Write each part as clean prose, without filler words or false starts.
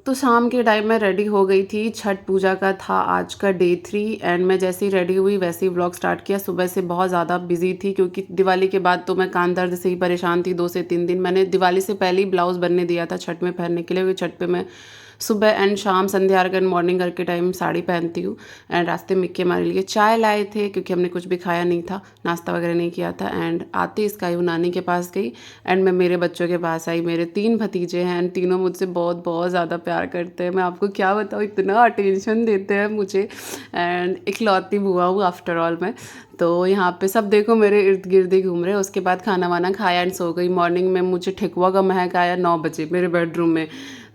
तो शाम के टाइम मैं रेडी हो गई थी, छठ पूजा का था आज का डे 3 एंड मैं जैसे ही रेडी हुई वैसे ही व्लॉग स्टार्ट किया। सुबह से बहुत ज़्यादा बिज़ी थी क्योंकि दिवाली के बाद तो मैं कान दर्द से ही परेशान थी 2 से 3 दिन। मैंने दिवाली से पहले ही ब्लाउज़ बनने दिया था छठ में पहनने के लिए, क्योंकि छठ पे मैं सुबह एंड शाम, संध्या अर्घ एंड मॉर्निंग अर्घ के टाइम साड़ी पहनती हूँ। एंड रास्ते में के हमारे लिए चाय लाए थे क्योंकि हमने कुछ भी खाया नहीं था, नाश्ता वगैरह नहीं किया था। एंड आते इसका यूँ नानी के पास गई एंड मैं मेरे बच्चों के पास आई। मेरे 3 भतीजे हैं एंड तीनों मुझसे बहुत बहुत ज़्यादा प्यार करते हैं। मैं आपको क्या बताऊँ, इतना अटेंशन देते हैं मुझे। एंड इकलौती बुआ हूँ आफ्टर ऑल मैं। तो यहाँ पे सब देखो मेरे इर्द गिर्द ही घूम रहे हैं। उसके बाद खाना वाना खाया एंड सो गई। मॉर्निंग में मुझे ठेकुआ का महक आया 9 बजे मेरे बेडरूम में।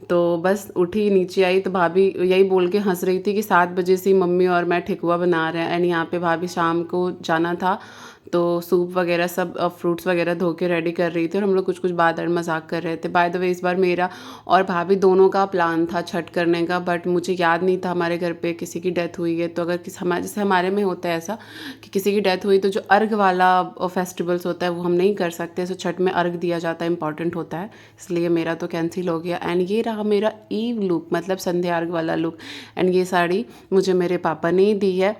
तो बस उठी, नीचे आई तो भाभी यही बोल के हंस रही थी कि 7 बजे से मम्मी और मैं ठेकुआ बना रहे हैं। एंड यहाँ पे भाभी शाम को जाना था तो सूप वगैरह सब फ्रूट्स वगैरह धो के रेडी कर रही थी और हम लोग कुछ कुछ बात और मजाक कर रहे थे। बाय द वे इस बार मेरा और भाभी दोनों का प्लान था छठ करने का, बट मुझे याद नहीं था हमारे घर पे किसी की डेथ हुई है। तो अगर हमारे जैसे हमारे में होता है ऐसा कि किसी की डेथ हुई तो जो अर्घ वाला फेस्टिवल्स होता है वो हम नहीं कर सकते। सो छठ में अर्घ दिया जाता है, इंपॉर्टेंट होता है, इसलिए मेरा तो कैंसिल हो गया। एंड ये रहा मेरा ईव लुक, मतलब संध्या अर्घ वाला लुक। एंड ये साड़ी मुझे मेरे पापा ने ही दी है।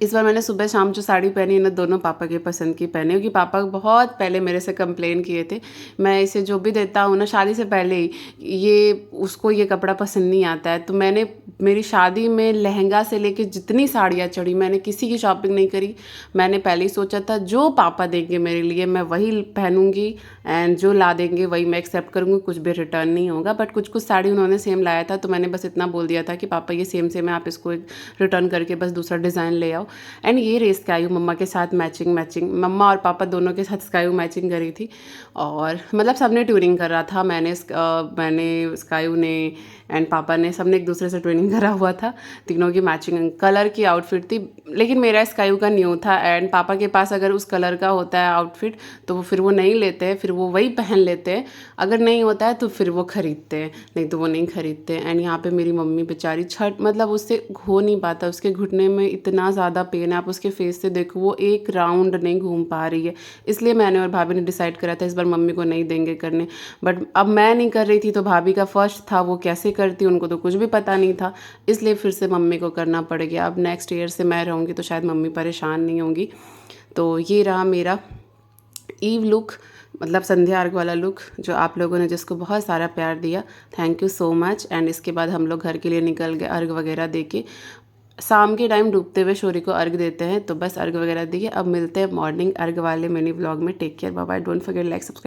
इस बार मैंने सुबह शाम जो साड़ी पहनी है ना, दोनों पापा के पसंद की पहनी, क्योंकि पापा बहुत पहले मेरे से कंप्लेन किए थे। मैं इसे जो भी देता हूँ ना शादी से पहले ही, ये उसको ये कपड़ा पसंद नहीं आता है। तो मैंने मेरी शादी में लहंगा से लेके जितनी साड़ियाँ चढ़ी मैंने किसी की शॉपिंग नहीं करी। मैंने पहले ही सोचा था जो पापा देंगे मेरे लिए मैं वही पहनूंगी एंड जो ला देंगे वही मैं एक्सेप्ट करूँगी, कुछ भी रिटर्न नहीं होगा। बट कुछ कुछ साड़ी उन्होंने सेम लाया था तो मैंने बस इतना बोल दिया था कि पापा ये सेम सेम है, आप इसको एक रिटर्न करके बस दूसरा डिज़ाइन ले आओ। एंड ये रेस स्काई मम्मा के साथ मैचिंग मैचिंग, मम्मा और पापा दोनों के साथ स्काई मैचिंग करी थी। और मतलब सबने ट्यूनिंग कर रहा था, मैंने स्काई ने एंड पापा ने, सबने एक दूसरे से ट्यूनिंग करा हुआ था। तीनों की मैचिंग कलर की आउटफिट थी, लेकिन मेरा स्काई का न्यू था। एंड पापा के पास अगर उस कलर का होता है आउटफिट तो फिर वो नहीं लेते हैं, फिर वो वही पहन लेते हैं। अगर नहीं होता है तो फिर वो खरीदते हैं, नहीं तो वो नहीं खरीदते। एंड यहाँ पे मेरी मम्मी बेचारी छठ, मतलब उससे हो नहीं पाता, उसके घुटने में इतना ज़्यादा पेन है, आप उसके फेस से देखो वो एक राउंड नहीं घूम पा रही है। इसलिए मैंने और भाभी ने डिसाइड करा था इस बार मम्मी को नहीं देंगे करने। बट अब मैं नहीं कर रही थी तो भाभी का फर्स्ट था, वो कैसे करती उनको तो कुछ भी पता नहीं था, इसलिए फिर से मम्मी को करना पड़ गया। अब नेक्स्ट ईयर से मैं रहूँगी तो शायद मम्मी परेशान नहीं होंगी। तो ये रहा मेरा ईव लुक, मतलब संध्या अर्घ वाला लुक, जो आप लोगों ने जिसको बहुत सारा प्यार दिया, thank you so much. And इसके बाद हम लोग घर के लिए निकल गए अर्घ वगैरह दे के। शाम के टाइम डूबते हुए सूर्य को अर्घ देते हैं, तो बस अर्घ वगैरह दिए। अब मिलते हैं मॉर्निंग अर्घ वाले मिनी व्लॉग में। Take care, bye bye, don't forget like subscribe.